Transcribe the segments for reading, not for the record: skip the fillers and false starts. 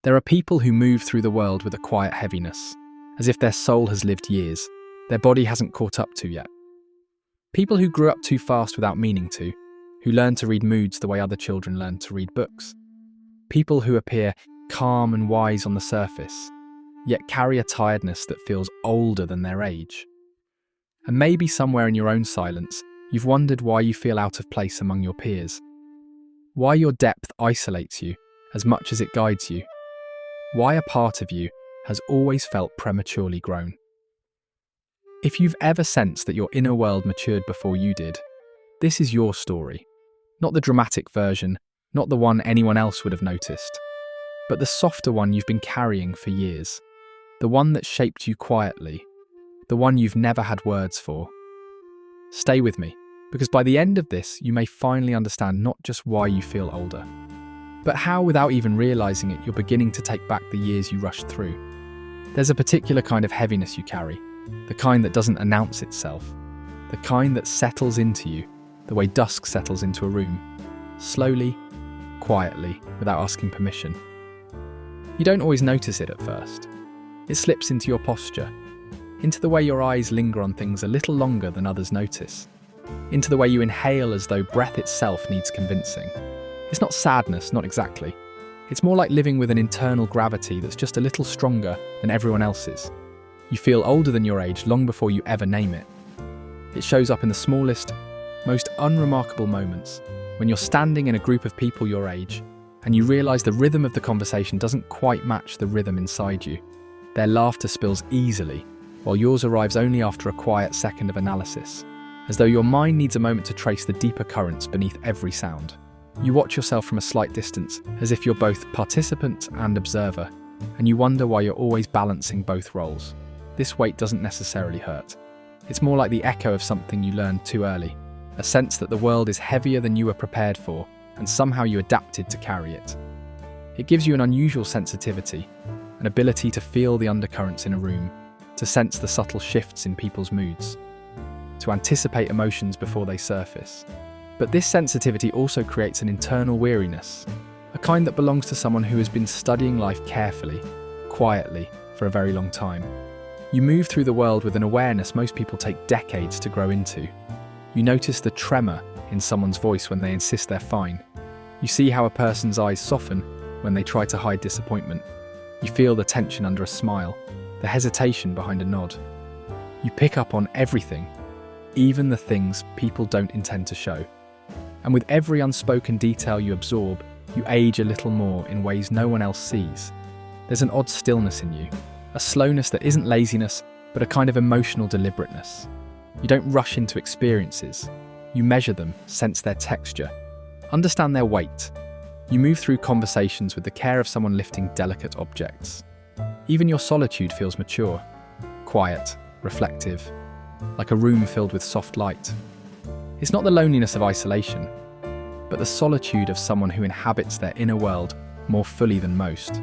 There are people who move through the world with a quiet heaviness, as if their soul has lived years, their body hasn't caught up to yet. People who grew up too fast without meaning to, who learn to read moods the way other children learn to read books. People who appear calm and wise on the surface, yet carry a tiredness that feels older than their age. And maybe somewhere in your own silence, you've wondered why you feel out of place among your peers. Why your depth isolates you as much as it guides you. Why a part of you has always felt prematurely grown. If you've ever sensed that your inner world matured before you did, this is your story. Not the dramatic version, not the one anyone else would have noticed, but the softer one you've been carrying for years. The one that shaped you quietly. The one you've never had words for. Stay with me, because by the end of this, you may finally understand not just why you feel older, but how, without even realizing it, you're beginning to take back the years you rushed through. There's a particular kind of heaviness you carry, the kind that doesn't announce itself, the kind that settles into you, the way dusk settles into a room, slowly, quietly, without asking permission. You don't always notice it at first. It slips into your posture, into the way your eyes linger on things a little longer than others notice, into the way you inhale as though breath itself needs convincing. It's not sadness, not exactly. It's more like living with an internal gravity that's just a little stronger than everyone else's. You feel older than your age long before you ever name it. It shows up in the smallest, most unremarkable moments, when you're standing in a group of people your age, and you realise the rhythm of the conversation doesn't quite match the rhythm inside you. Their laughter spills easily, while yours arrives only after a quiet second of analysis, as though your mind needs a moment to trace the deeper currents beneath every sound. You watch yourself from a slight distance, as if you're both participant and observer, and you wonder why you're always balancing both roles. This weight doesn't necessarily hurt. It's more like the echo of something you learned too early, a sense that the world is heavier than you were prepared for, and somehow you adapted to carry it. It gives you an unusual sensitivity, an ability to feel the undercurrents in a room, to sense the subtle shifts in people's moods, to anticipate emotions before they surface. But this sensitivity also creates an internal weariness, a kind that belongs to someone who has been studying life carefully, quietly, for a very long time. You move through the world with an awareness most people take decades to grow into. You notice the tremor in someone's voice when they insist they're fine. You see how a person's eyes soften when they try to hide disappointment. You feel the tension under a smile, the hesitation behind a nod. You pick up on everything, even the things people don't intend to show. And with every unspoken detail you absorb, you age a little more in ways no one else sees. There's an odd stillness in you, a slowness that isn't laziness, but a kind of emotional deliberateness. You don't rush into experiences. You measure them, sense their texture, understand their weight. You move through conversations with the care of someone lifting delicate objects. Even your solitude feels mature, quiet, reflective, like a room filled with soft light. It's not the loneliness of isolation, but the solitude of someone who inhabits their inner world more fully than most.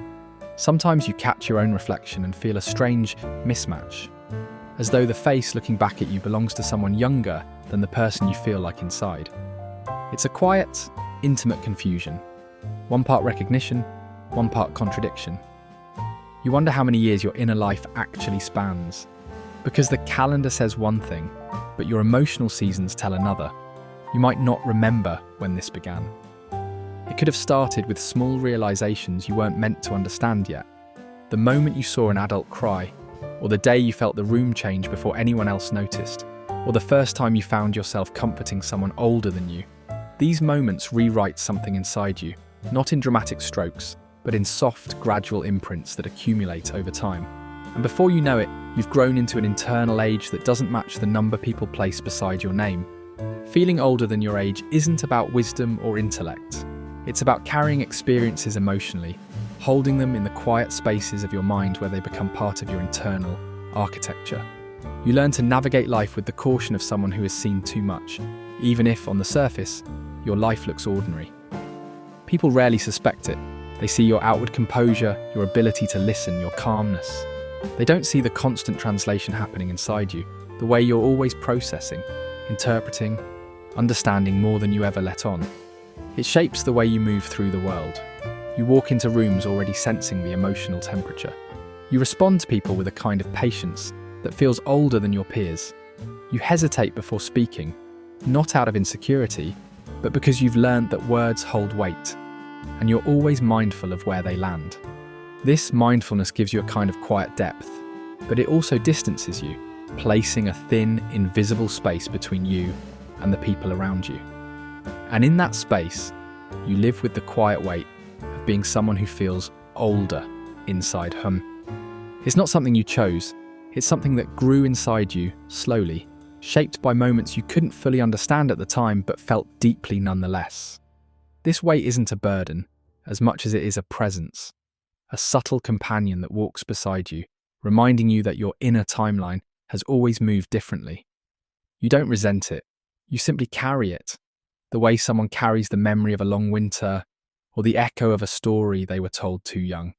Sometimes you catch your own reflection and feel a strange mismatch, as though the face looking back at you belongs to someone younger than the person you feel like inside. It's a quiet, intimate confusion. One part recognition, one part contradiction. You wonder how many years your inner life actually spans, because the calendar says one thing, but your emotional seasons tell another. You might not remember when this began. It could have started with small realizations you weren't meant to understand yet. The moment you saw an adult cry, or the day you felt the room change before anyone else noticed, or the first time you found yourself comforting someone older than you. These moments rewrite something inside you, not in dramatic strokes, but in soft, gradual imprints that accumulate over time. And before you know it, you've grown into an internal age that doesn't match the number people place beside your name. Feeling older than your age isn't about wisdom or intellect. It's about carrying experiences emotionally, holding them in the quiet spaces of your mind where they become part of your internal architecture. You learn to navigate life with the caution of someone who has seen too much, even if, on the surface, your life looks ordinary. People rarely suspect it. They see your outward composure, your ability to listen, your calmness. They don't see the constant translation happening inside you, the way you're always processing, interpreting, understanding more than you ever let on. It shapes the way you move through the world. You walk into rooms already sensing the emotional temperature. You respond to people with a kind of patience that feels older than your peers. You hesitate before speaking, not out of insecurity, but because you've learned that words hold weight, and you're always mindful of where they land. This mindfulness gives you a kind of quiet depth, but it also distances you, placing a thin, invisible space between you and the people around you. And in that space, you live with the quiet weight of being someone who feels older inside. It's not something you chose, it's something that grew inside you slowly, shaped by moments you couldn't fully understand at the time but felt deeply nonetheless. This weight isn't a burden, as much as it is a presence, a subtle companion that walks beside you, reminding you that your inner timeline has always moved differently. You don't resent it, you simply carry it, the way someone carries the memory of a long winter or the echo of a story they were told too young.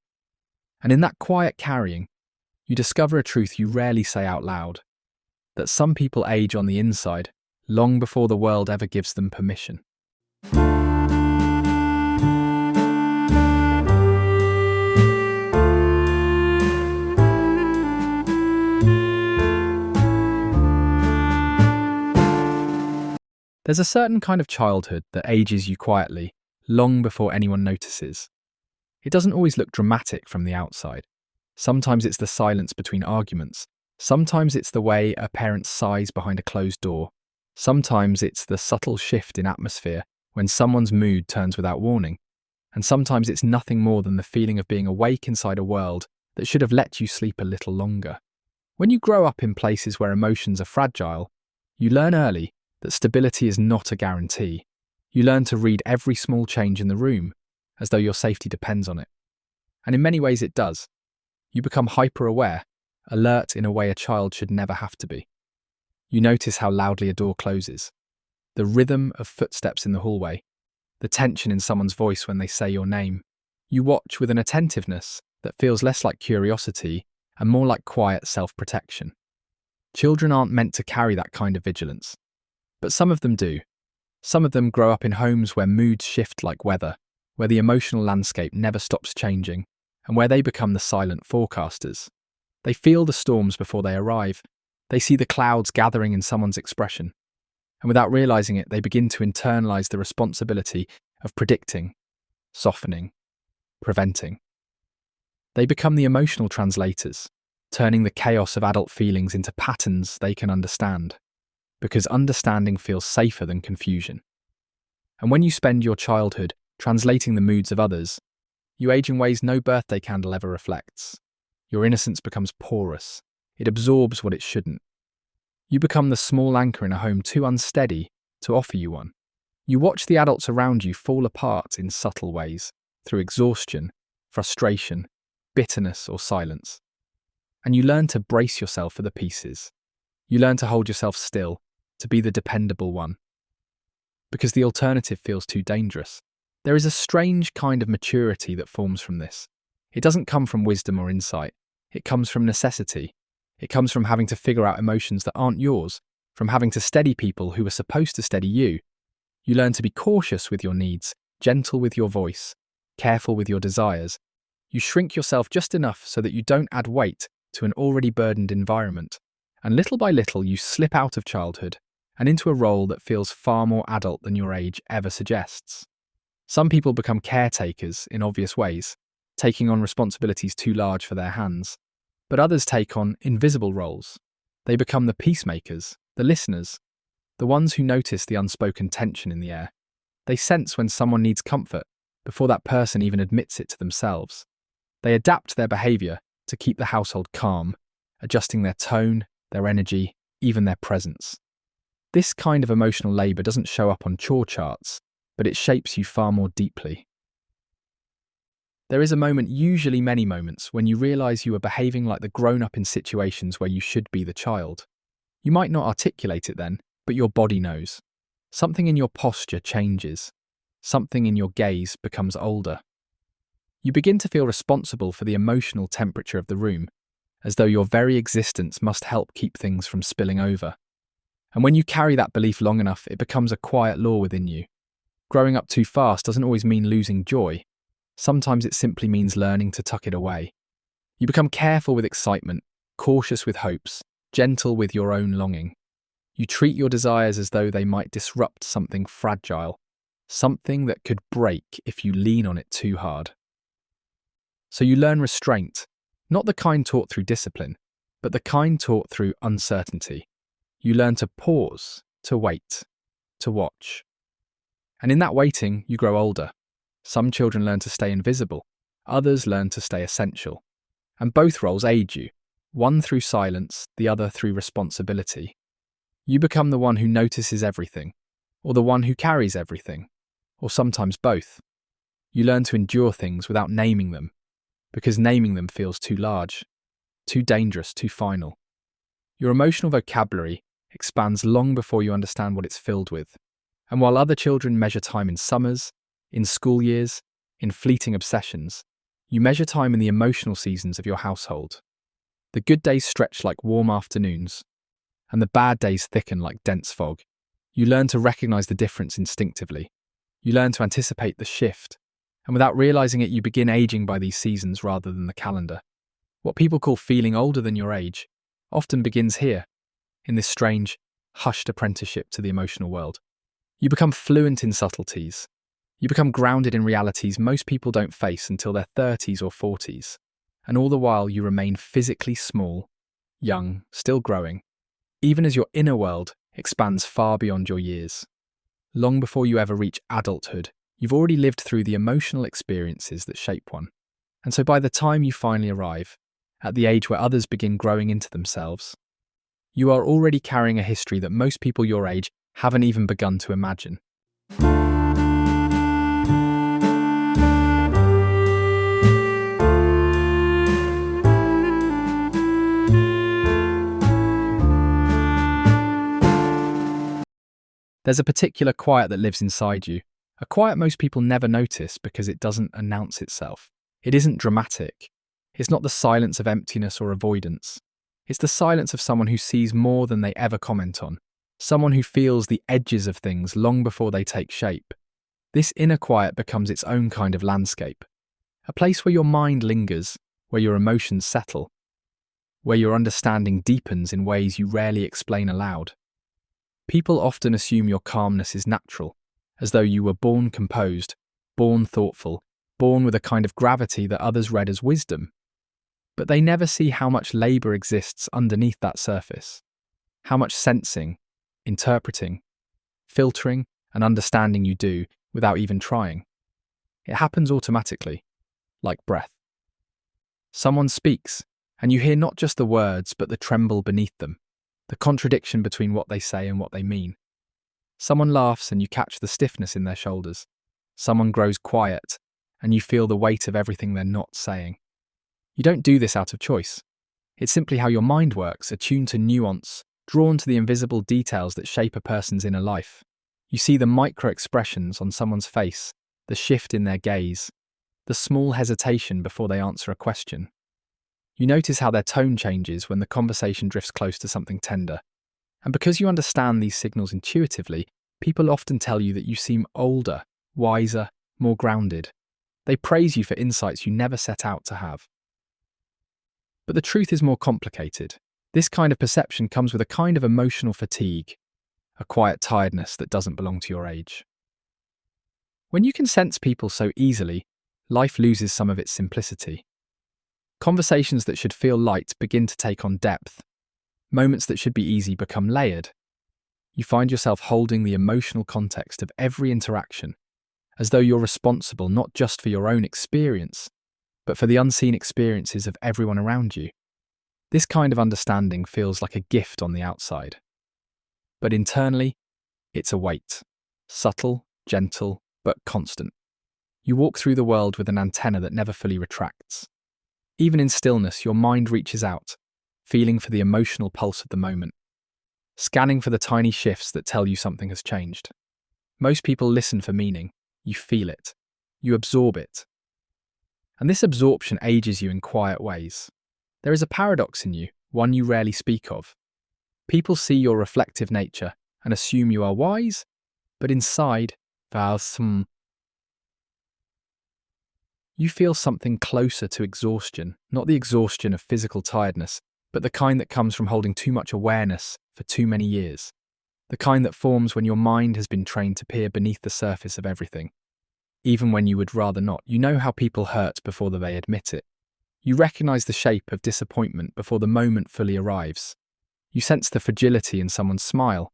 And in that quiet carrying, you discover a truth you rarely say out loud, that some people age on the inside long before the world ever gives them permission. There's a certain kind of childhood that ages you quietly, long before anyone notices. It doesn't always look dramatic from the outside. Sometimes it's the silence between arguments. Sometimes it's the way a parent sighs behind a closed door. Sometimes it's the subtle shift in atmosphere when someone's mood turns without warning. And sometimes it's nothing more than the feeling of being awake inside a world that should have let you sleep a little longer. When you grow up in places where emotions are fragile, you learn early that stability is not a guarantee. You learn to read every small change in the room, as though your safety depends on it. And in many ways it does. You become hyper-aware, alert in a way a child should never have to be. You notice how loudly a door closes, the rhythm of footsteps in the hallway, the tension in someone's voice when they say your name. You watch with an attentiveness that feels less like curiosity and more like quiet self-protection. Children aren't meant to carry that kind of vigilance. But some of them do. Some of them grow up in homes where moods shift like weather, where the emotional landscape never stops changing, and where they become the silent forecasters. They feel the storms before they arrive. They see the clouds gathering in someone's expression. And without realizing it, they begin to internalize the responsibility of predicting, softening, preventing. They become the emotional translators, turning the chaos of adult feelings into patterns they can understand. Because understanding feels safer than confusion. And when you spend your childhood translating the moods of others, you age in ways no birthday candle ever reflects. Your innocence becomes porous. It absorbs what it shouldn't. You become the small anchor in a home too unsteady to offer you one. You watch the adults around you fall apart in subtle ways, through exhaustion, frustration, bitterness, or silence. And you learn to brace yourself for the pieces. You learn to hold yourself still, to be the dependable one. Because the alternative feels too dangerous. There is a strange kind of maturity that forms from this. It doesn't come from wisdom or insight. It comes from necessity. It comes from having to figure out emotions that aren't yours, from having to steady people who are supposed to steady you. You learn to be cautious with your needs, gentle with your voice, careful with your desires. You shrink yourself just enough so that you don't add weight to an already burdened environment. And little by little you slip out of childhood and into a role that feels far more adult than your age ever suggests. Some people become caretakers in obvious ways, taking on responsibilities too large for their hands. But others take on invisible roles. They become the peacemakers, the listeners, the ones who notice the unspoken tension in the air. They sense when someone needs comfort before that person even admits it to themselves. They adapt their behaviour to keep the household calm, adjusting their tone, their energy, even their presence. This kind of emotional labour doesn't show up on chore charts, but it shapes you far more deeply. There is a moment, usually many moments, when you realise you are behaving like the grown-up in situations where you should be the child. You might not articulate it then, but your body knows. Something in your posture changes. Something in your gaze becomes older. You begin to feel responsible for the emotional temperature of the room, as though your very existence must help keep things from spilling over. And when you carry that belief long enough, it becomes a quiet law within you. Growing up too fast doesn't always mean losing joy. Sometimes it simply means learning to tuck it away. You become careful with excitement, cautious with hopes, gentle with your own longing. You treat your desires as though they might disrupt something fragile, something that could break if you lean on it too hard. So you learn restraint, not the kind taught through discipline, but the kind taught through uncertainty. You learn to pause, to wait, to watch. And in that waiting, you grow older. Some children learn to stay invisible, others learn to stay essential. And both roles age you, one through silence, the other through responsibility. You become the one who notices everything, or the one who carries everything, or sometimes both. You learn to endure things without naming them, because naming them feels too large, too dangerous, too final. Your emotional vocabulary expands long before you understand what it's filled with. And while other children measure time in summers, in school years, in fleeting obsessions, you measure time in the emotional seasons of your household. The good days stretch like warm afternoons, and the bad days thicken like dense fog. You learn to recognize the difference instinctively. You learn to anticipate the shift, and without realizing it, you begin aging by these seasons rather than the calendar. What people call feeling older than your age often begins here, in this strange, hushed apprenticeship to the emotional world. You become fluent in subtleties. You become grounded in realities most people don't face until their 30s or 40s, and all the while you remain physically small, young, still growing, even as your inner world expands far beyond your years. Long before you ever reach adulthood, you've already lived through the emotional experiences that shape one. And so by the time you finally arrive, at the age where others begin growing into themselves, you are already carrying a history that most people your age haven't even begun to imagine. There's a particular quiet that lives inside you, a quiet most people never notice because it doesn't announce itself. It isn't dramatic. It's not the silence of emptiness or avoidance. It's the silence of someone who sees more than they ever comment on, someone who feels the edges of things long before they take shape. This inner quiet becomes its own kind of landscape, a place where your mind lingers, where your emotions settle, where your understanding deepens in ways you rarely explain aloud. People often assume your calmness is natural, as though you were born composed, born thoughtful, born with a kind of gravity that others read as wisdom. But they never see how much labour exists underneath that surface, how much sensing, interpreting, filtering, and understanding you do without even trying. It happens automatically, like breath. Someone speaks, and you hear not just the words but the tremble beneath them, the contradiction between what they say and what they mean. Someone laughs and you catch the stiffness in their shoulders. Someone grows quiet and you feel the weight of everything they're not saying. You don't do this out of choice. It's simply how your mind works, attuned to nuance, drawn to the invisible details that shape a person's inner life. You see the micro-expressions on someone's face, the shift in their gaze, the small hesitation before they answer a question. You notice how their tone changes when the conversation drifts close to something tender. And because you understand these signals intuitively, people often tell you that you seem older, wiser, more grounded. They praise you for insights you never set out to have. But the truth is more complicated. This kind of perception comes with a kind of emotional fatigue, a quiet tiredness that doesn't belong to your age. When you can sense people so easily, life loses some of its simplicity. Conversations that should feel light begin to take on depth. Moments that should be easy become layered. You find yourself holding the emotional context of every interaction, as though you're responsible not just for your own experience, but for the unseen experiences of everyone around you. This kind of understanding feels like a gift on the outside. But internally, it's a weight. Subtle, gentle, but constant. You walk through the world with an antenna that never fully retracts. Even in stillness, your mind reaches out, feeling for the emotional pulse of the moment, scanning for the tiny shifts that tell you something has changed. Most people listen for meaning. You feel it. You absorb it. And this absorption ages you in quiet ways. There is a paradox in you, one you rarely speak of. People see your reflective nature and assume you are wise, but inside, you you feel something closer to exhaustion, not the exhaustion of physical tiredness, but the kind that comes from holding too much awareness for too many years. The kind that forms when your mind has been trained to peer beneath the surface of everything. Even when you would rather not, you know how people hurt before they admit it. You recognize the shape of disappointment before the moment fully arrives. You sense the fragility in someone's smile,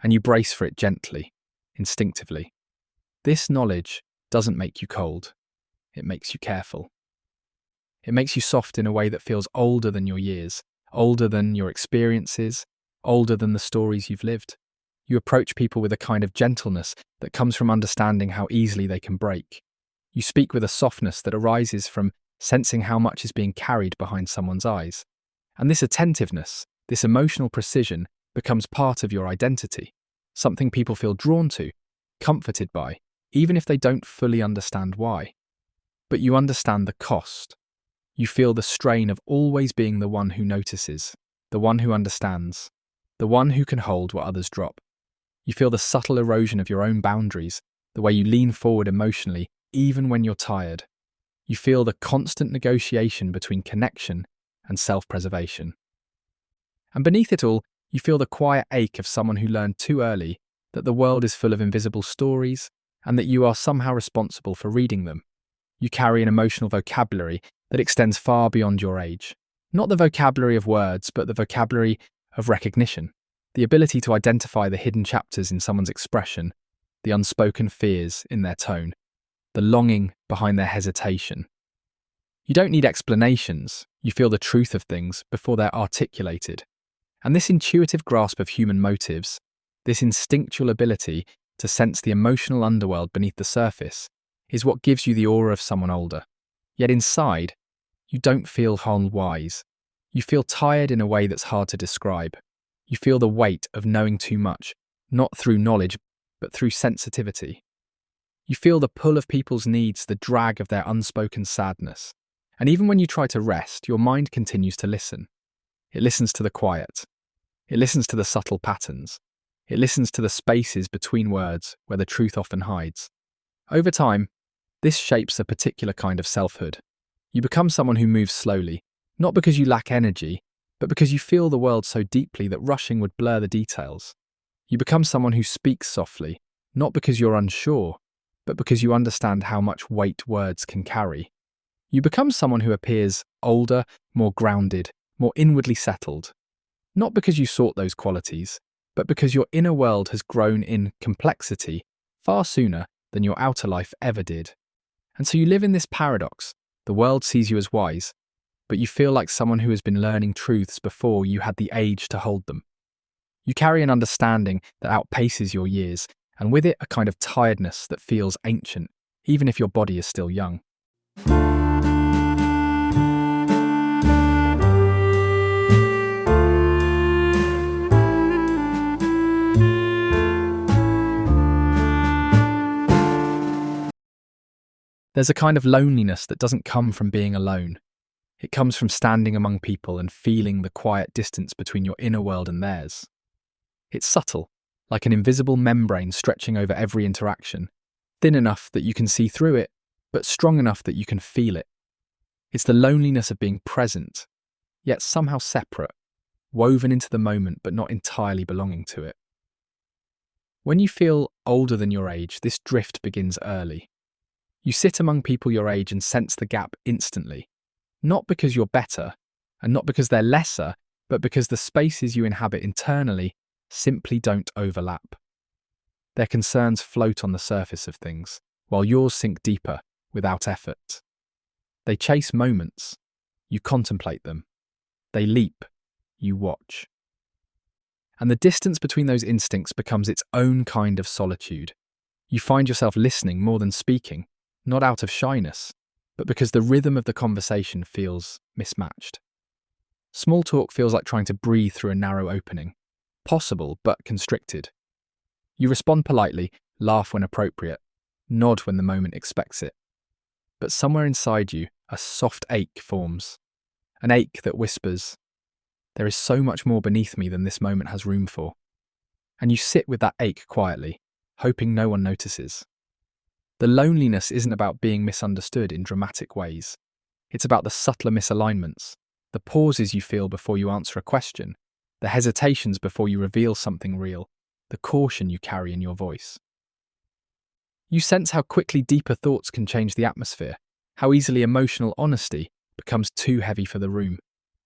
and you brace for it gently, instinctively. This knowledge doesn't make you cold. It makes you careful. It makes you soft in a way that feels older than your years, older than your experiences, older than the stories you've lived. You approach people with a kind of gentleness that comes from understanding how easily they can break. You speak with a softness that arises from sensing how much is being carried behind someone's eyes. And this attentiveness, this emotional precision, becomes part of your identity, something people feel drawn to, comforted by, even if they don't fully understand why. But you understand the cost. You feel the strain of always being the one who notices, the one who understands, the one who can hold what others drop. You feel the subtle erosion of your own boundaries, the way you lean forward emotionally, even when you're tired. You feel the constant negotiation between connection and self-preservation. And beneath it all, you feel the quiet ache of someone who learned too early that the world is full of invisible stories and that you are somehow responsible for reading them. You carry an emotional vocabulary that extends far beyond your age. Not the vocabulary of words, but the vocabulary of recognition. The ability to identify the hidden chapters in someone's expression, the unspoken fears in their tone, the longing behind their hesitation. You don't need explanations, you feel the truth of things before they're articulated. And this intuitive grasp of human motives, this instinctual ability to sense the emotional underworld beneath the surface, is what gives you the aura of someone older. Yet inside, you don't feel wise. You feel tired in a way that's hard to describe. You feel the weight of knowing too much, not through knowledge, but through sensitivity. You feel the pull of people's needs, the drag of their unspoken sadness. And even when you try to rest, your mind continues to listen. It listens to the quiet. It listens to the subtle patterns. It listens to the spaces between words where the truth often hides. Over time, this shapes a particular kind of selfhood. You become someone who moves slowly, not because you lack energy, but because you feel the world so deeply that rushing would blur the details. You become someone who speaks softly, not because you're unsure, but because you understand how much weight words can carry. You become someone who appears older, more grounded, more inwardly settled. Not because you sought those qualities, but because your inner world has grown in complexity far sooner than your outer life ever did. And so you live in this paradox. The world sees you as wise, but you feel like someone who has been learning truths before you had the age to hold them. You carry an understanding that outpaces your years, and with it a kind of tiredness that feels ancient, even if your body is still young. There's a kind of loneliness that doesn't come from being alone. It comes from standing among people and feeling the quiet distance between your inner world and theirs. It's subtle, like an invisible membrane stretching over every interaction, thin enough that you can see through it, but strong enough that you can feel it. It's the loneliness of being present, yet somehow separate, woven into the moment but not entirely belonging to it. When you feel older than your age, this drift begins early. You sit among people your age and sense the gap instantly, not because you're better, and not because they're lesser, but because the spaces you inhabit internally simply don't overlap. Their concerns float on the surface of things, while yours sink deeper without effort. They chase moments, you contemplate them. They leap, you watch. And the distance between those instincts becomes its own kind of solitude. You find yourself listening more than speaking, not out of shyness, but because the rhythm of the conversation feels mismatched. Small talk feels like trying to breathe through a narrow opening, possible but constricted. You respond politely, laugh when appropriate, nod when the moment expects it. But somewhere inside you, a soft ache forms, an ache that whispers, "There is so much more beneath me than this moment has room for." And you sit with that ache quietly, hoping no one notices. The loneliness isn't about being misunderstood in dramatic ways. It's about the subtler misalignments, the pauses you feel before you answer a question, the hesitations before you reveal something real, the caution you carry in your voice. You sense how quickly deeper thoughts can change the atmosphere, how easily emotional honesty becomes too heavy for the room.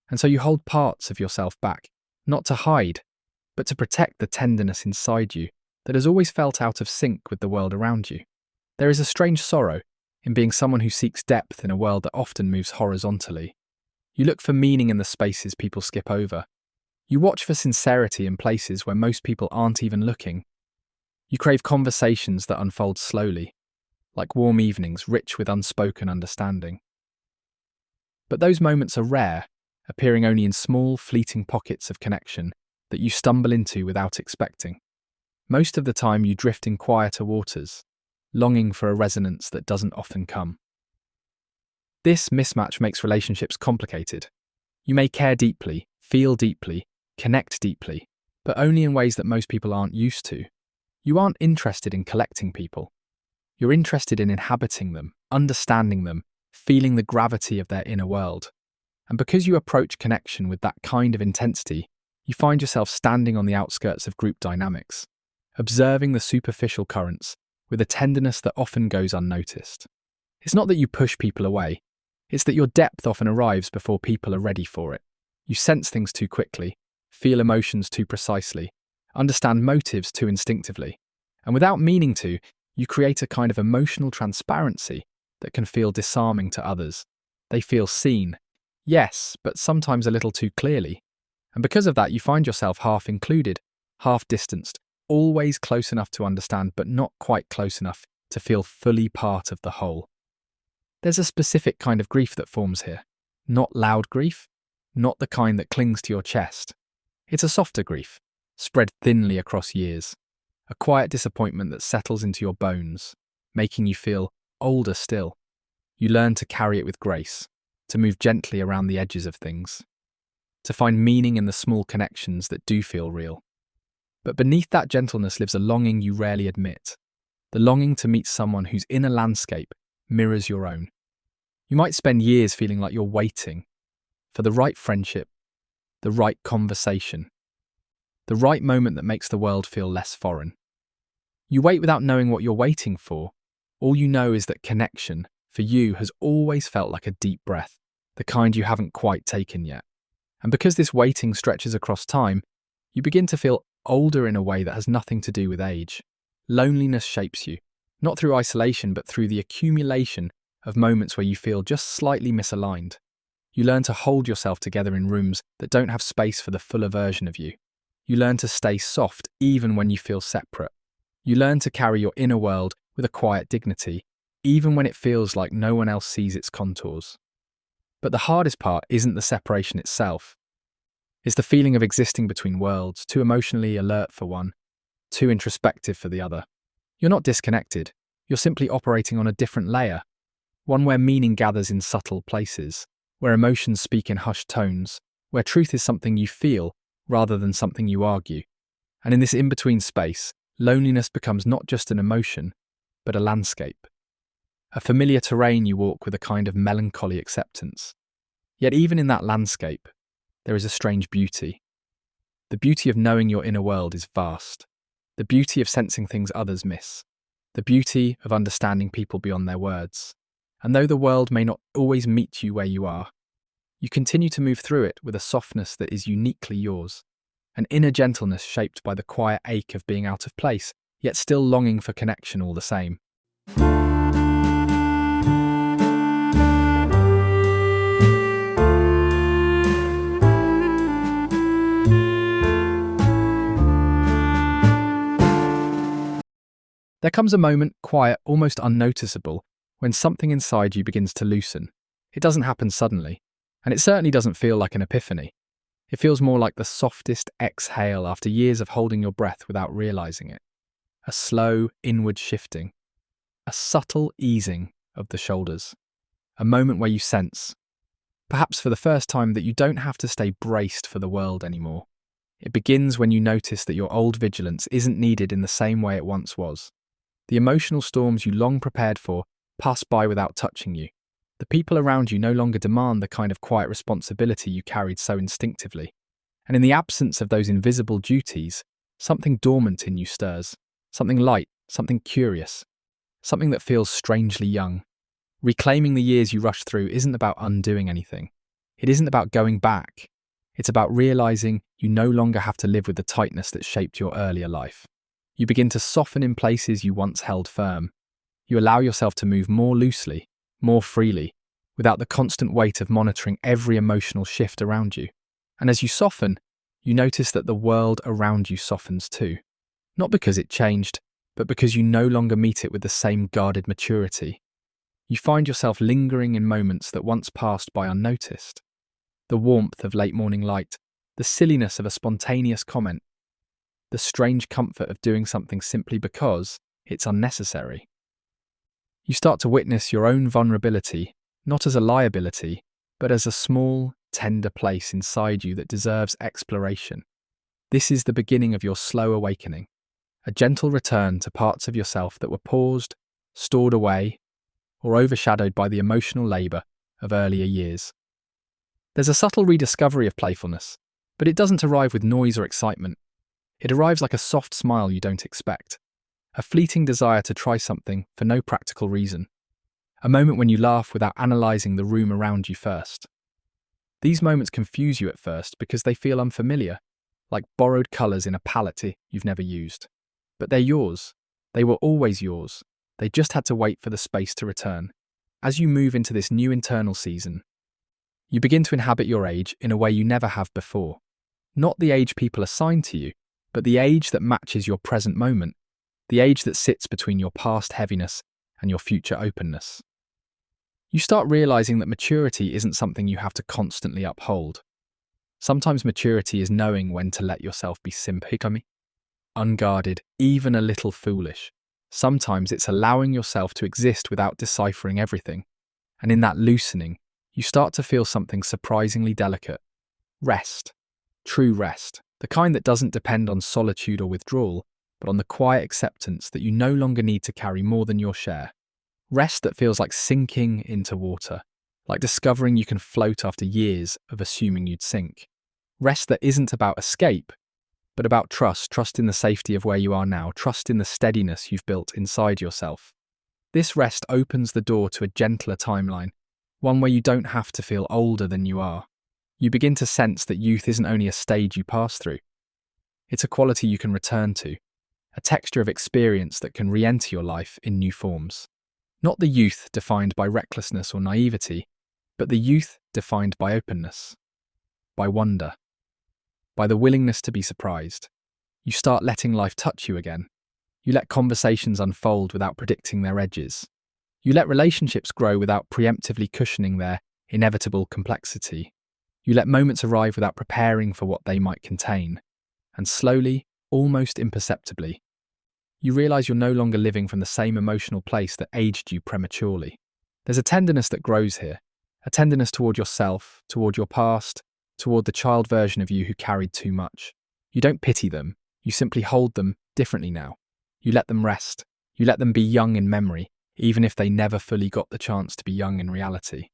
And so you hold parts of yourself back, not to hide, but to protect the tenderness inside you that has always felt out of sync with the world around you. There is a strange sorrow in being someone who seeks depth in a world that often moves horizontally. You look for meaning in the spaces people skip over. You watch for sincerity in places where most people aren't even looking. You crave conversations that unfold slowly, like warm evenings rich with unspoken understanding. But those moments are rare, appearing only in small, fleeting pockets of connection that you stumble into without expecting. Most of the time you drift in quieter waters, longing for a resonance that doesn't often come. This mismatch makes relationships complicated. You may care deeply, feel deeply, connect deeply, but only in ways that most people aren't used to. You aren't interested in collecting people. You're interested in inhabiting them, understanding them, feeling the gravity of their inner world. And because you approach connection with that kind of intensity, you find yourself standing on the outskirts of group dynamics, observing the superficial currents with a tenderness that often goes unnoticed. It's not that you push people away, it's that your depth often arrives before people are ready for it. You sense things too quickly, feel emotions too precisely, understand motives too instinctively, and without meaning to, you create a kind of emotional transparency that can feel disarming to others. They feel seen, yes, but sometimes a little too clearly. And because of that, you find yourself half included, half distanced, always close enough to understand, but not quite close enough to feel fully part of the whole. There's a specific kind of grief that forms here. Not loud grief, not the kind that clings to your chest. It's a softer grief, spread thinly across years. A quiet disappointment that settles into your bones, making you feel older still. You learn to carry it with grace, to move gently around the edges of things, to find meaning in the small connections that do feel real. But beneath that gentleness lives a longing you rarely admit, the longing to meet someone whose inner landscape mirrors your own. You might spend years feeling like you're waiting for the right friendship, the right conversation, the right moment that makes the world feel less foreign. You wait without knowing what you're waiting for. All you know is that connection, for you, has always felt like a deep breath, the kind you haven't quite taken yet. And because this waiting stretches across time, you begin to feel older in a way that has nothing to do with age. Loneliness shapes you, not through isolation, but through the accumulation of moments where you feel just slightly misaligned. You learn to hold yourself together in rooms that don't have space for the fuller version of you. You learn to stay soft even when you feel separate. You learn to carry your inner world with a quiet dignity, even when it feels like no one else sees its contours. But the hardest part isn't the separation itself. It's the feeling of existing between worlds, too emotionally alert for one, too introspective for the other. You're not disconnected. You're simply operating on a different layer, one where meaning gathers in subtle places, where emotions speak in hushed tones, where truth is something you feel rather than something you argue. And in this in-between space, loneliness becomes not just an emotion, but a landscape. A familiar terrain you walk with a kind of melancholy acceptance. Yet even in that landscape, there is a strange beauty. The beauty of knowing your inner world is vast. The beauty of sensing things others miss. The beauty of understanding people beyond their words. And though the world may not always meet you where you are, you continue to move through it with a softness that is uniquely yours. An inner gentleness shaped by the quiet ache of being out of place, yet still longing for connection all the same. There comes a moment, quiet, almost unnoticeable, when something inside you begins to loosen. It doesn't happen suddenly, and it certainly doesn't feel like an epiphany. It feels more like the softest exhale after years of holding your breath without realizing it. A slow, inward shifting. A subtle easing of the shoulders. A moment where you sense, perhaps for the first time, that you don't have to stay braced for the world anymore. It begins when you notice that your old vigilance isn't needed in the same way it once was. The emotional storms you long prepared for pass by without touching you. The people around you no longer demand the kind of quiet responsibility you carried so instinctively. And in the absence of those invisible duties, something dormant in you stirs. Something light, something curious, something that feels strangely young. Reclaiming the years you rushed through isn't about undoing anything. It isn't about going back. It's about realizing you no longer have to live with the tightness that shaped your earlier life. You begin to soften in places you once held firm. You allow yourself to move more loosely, more freely, without the constant weight of monitoring every emotional shift around you. And as you soften, you notice that the world around you softens too. Not because it changed, but because you no longer meet it with the same guarded maturity. You find yourself lingering in moments that once passed by unnoticed. The warmth of late morning light, the silliness of a spontaneous comment, the strange comfort of doing something simply because it's unnecessary. You start to witness your own vulnerability, not as a liability, but as a small, tender place inside you that deserves exploration. This is the beginning of your slow awakening, a gentle return to parts of yourself that were paused, stored away, or overshadowed by the emotional labour of earlier years. There's a subtle rediscovery of playfulness, but it doesn't arrive with noise or excitement. It arrives like a soft smile you don't expect, a fleeting desire to try something for no practical reason, a moment when you laugh without analysing the room around you first. These moments confuse you at first because they feel unfamiliar, like borrowed colours in a palette you've never used. But they're yours. They were always yours. They just had to wait for the space to return. As you move into this new internal season, you begin to inhabit your age in a way you never have before. Not the age people assign to you, but the age that matches your present moment, the age that sits between your past heaviness and your future openness. You start realizing that maturity isn't something you have to constantly uphold. Sometimes maturity is knowing when to let yourself be simply unguarded, even a little foolish. Sometimes it's allowing yourself to exist without deciphering everything. And in that loosening, you start to feel something surprisingly delicate. Rest. True rest. The kind that doesn't depend on solitude or withdrawal, but on the quiet acceptance that you no longer need to carry more than your share. Rest that feels like sinking into water, like discovering you can float after years of assuming you'd sink. Rest that isn't about escape, but about trust in the safety of where you are now, trust in the steadiness you've built inside yourself. This rest opens the door to a gentler timeline, one where you don't have to feel older than you are. You begin to sense that youth isn't only a stage you pass through. It's a quality you can return to, a texture of experience that can re-enter your life in new forms. Not the youth defined by recklessness or naivety, but the youth defined by openness, by wonder, by the willingness to be surprised. You start letting life touch you again. You let conversations unfold without predicting their edges. You let relationships grow without preemptively cushioning their inevitable complexity. You let moments arrive without preparing for what they might contain. And slowly, almost imperceptibly, you realise you're no longer living from the same emotional place that aged you prematurely. There's a tenderness that grows here, a tenderness toward yourself, toward your past, toward the child version of you who carried too much. You don't pity them, you simply hold them differently now. You let them rest, you let them be young in memory, even if they never fully got the chance to be young in reality.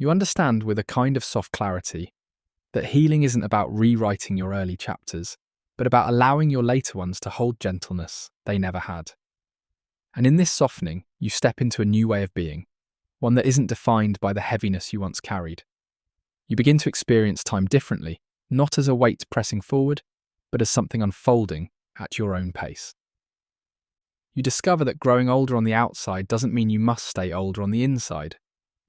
You understand with a kind of soft clarity that healing isn't about rewriting your early chapters, but about allowing your later ones to hold gentleness they never had. And in this softening, you step into a new way of being, one that isn't defined by the heaviness you once carried. You begin to experience time differently, not as a weight pressing forward, but as something unfolding at your own pace. You discover that growing older on the outside doesn't mean you must stay older on the inside.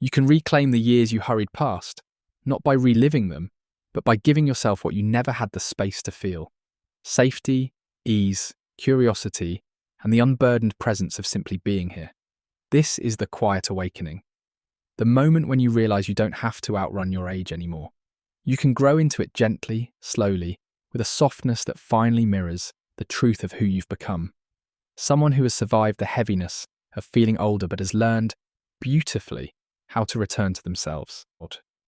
You can reclaim the years you hurried past, not by reliving them, but by giving yourself what you never had the space to feel. Safety, ease, curiosity, and the unburdened presence of simply being here. This is the quiet awakening. The moment when you realise you don't have to outrun your age anymore. You can grow into it gently, slowly, with a softness that finally mirrors the truth of who you've become. Someone who has survived the heaviness of feeling older but has learned, beautifully, how to return to themselves.